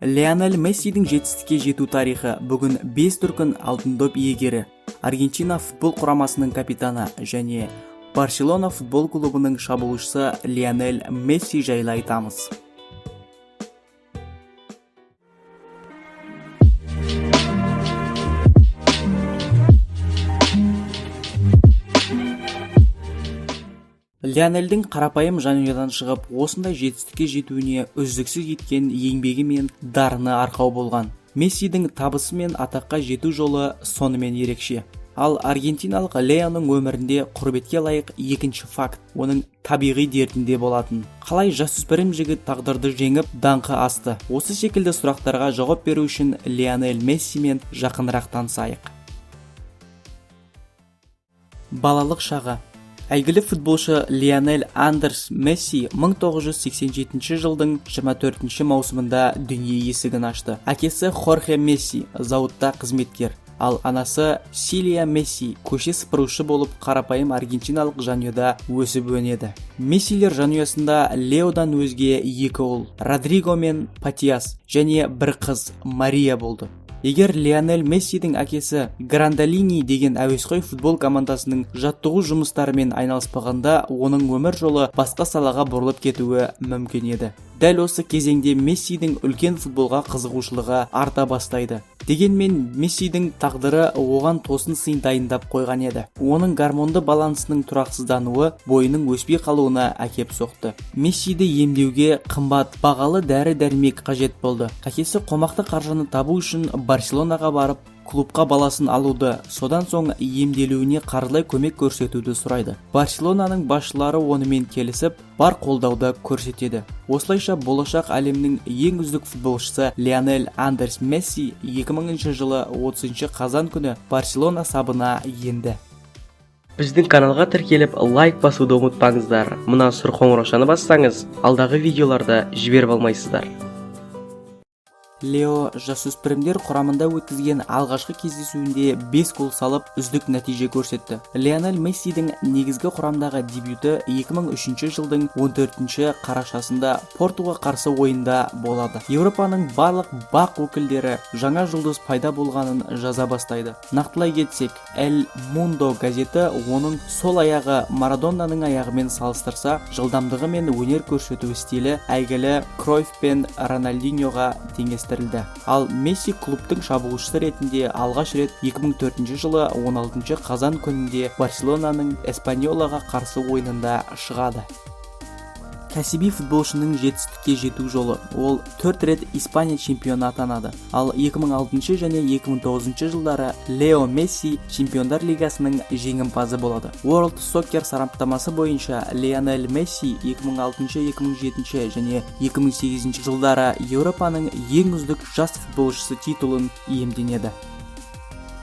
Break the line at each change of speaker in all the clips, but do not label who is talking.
Лионель Мессидің жетістікке жету тарихы бүгін 5 дүркін алтын доп иегері, Аргентина футбол құрамасының капитаны және Барселона футбол клубының шабуылшысы Лионель Месси жайлы айтамыз. Лионельдің қарапайым жанұядан шығып, осындай жетістікке жетуіне үздіксіз кеткен еңбегі мен дарыны арқау болған. Мессидің табысы мен атаққа жету жолы сонымен ерекше. Ал аргентиналық Леоның өмірінде құрметке лайық екінші факт, оның табиғи дертінде болатын. Қалай жасөспірім жігіт тағдырды жеңіп, даңқы асты? Осы секілді сұрақтарға жауап беру үшін Лионель Мессимен жақынырақ танысайық. Балалық шағы. Әйгілі футболшы Лионель Андерс Месси 1987 жылдың 24 маусымында дүние есігін ашты. Әкесі Хорхе Месси зауытта қызметкер, ал анасы Силия Месси көше сыпырушы болып қарапайым аргентиналық жанұяда өсіп өнеді. Мессилер жанұясында Леодан өзге 2 ұл, Родриго мен Патиас, және бір қыз Мария болды. Егер Лионель Мессидің әкесі Грандолини деген әуесқой футбол командасының жаттығу жұмыстарымен айналыспағанда, оның өмір жолы басқа салаға бұрылып кетуі мүмкін еді. Дәл осы кезеңде Мессидің үлкен футболға қызығушылығы арта бастайды. Дегенмен Мессидің тағдыры оған тосын сый дайындап қойған еді. Оның гормонды балансының тұрақсыздануы бойының өспей қалуына әкеп соқты. Мессиді емдеуге қымбат бағалы дәрі-дәрмек қажет болды. Әкесі қомақты қаржыны табу үшін Барселонаға барып, клубқа баласын алуды, содан соң емделуіне қаржылай көмек көрсетуді сұрайды. Барселонаның басшылары онымен келісіп, бар қолдауды көрсетеді. Осылайша болашақ әлемнің ең үздік футболшысы Лионель Андерс Месси 2000 жылы 30 қазан күні Барселона сабына енді.
Біздің каналға тіркеліп лайк басуды ұмытпаңыздар. Мына сұр қоңыраушаны бассаңыз, алдағы видеоларды жіберіп алмайсыздар.
Лео жасөспірімдер құрамында өткізген алғашқы кездесуінде 5 гол салып үздік нәтиже көрсетті. Лионель Мессидің негізгі құрамдағы дебюті 2003 жылдың 14 қарашасында Портуға қарсы ойында болады. Еуропаның барлық бақ өкілдері жаңа жұлдыз пайда болғанын жаза бастайды. Нақтылай кетсек, El Mundo газеті оның сол аяғы Марадонаның аяғымен салыстырса, жылдамдығы мен өнер көрсету стилі әйгілі Кройф пен Рональдиньоға теңестірілді. Ал Месси клубтың шабуылшысы ретінде алғаш рет 2004 жылы 16 қазан күнінде Барселонаның Эспаньолаға қарсы ойынында шығады. Кәсіби футболшының жетістікке жету жолы. Ол 4 рет Испания чемпионы атанады. Ал 2006 және 2009 жылдары Лео Месси Чемпиондар лигасының жеңімпазы болады. World Soccer сараптамасы бойынша Лионель Месси 2006, 2007 және 2008 жылдары Еуропаның ең үздік жас футболшысы титулын иемденеді.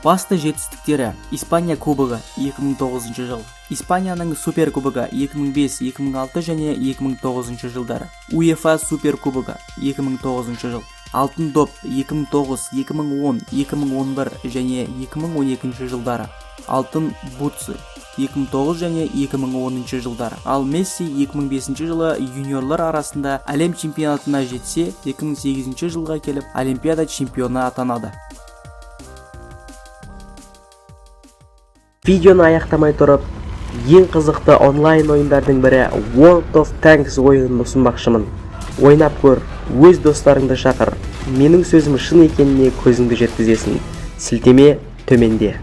Басты жетістіктері: Испания кубогы 2009 жыл, Испанияның суперкубогы 2005, 2006 және 2009 жылдары, УЕФА суперкубогы 2009 жыл, алтын доп 2009, 2010, 2011 және 2012 жылдары, алтын бутсы 2009 және 2010 жылдары. Ал Месси 2005 жылы юниорлар арасында әлем чемпионатына жетсе, 2008 жылға келіп Олимпиада чемпионы атанады.
Видеоны аяқтамай тұрып, ең қызықты онлайн ойындардың бірі World of Tanks ойынын ұсынбақшымын. Ойнап көр, өз достарыңды шақыр. Менің сөзім шын екеніне көзіңді жеткізесің. Сілтеме төменде.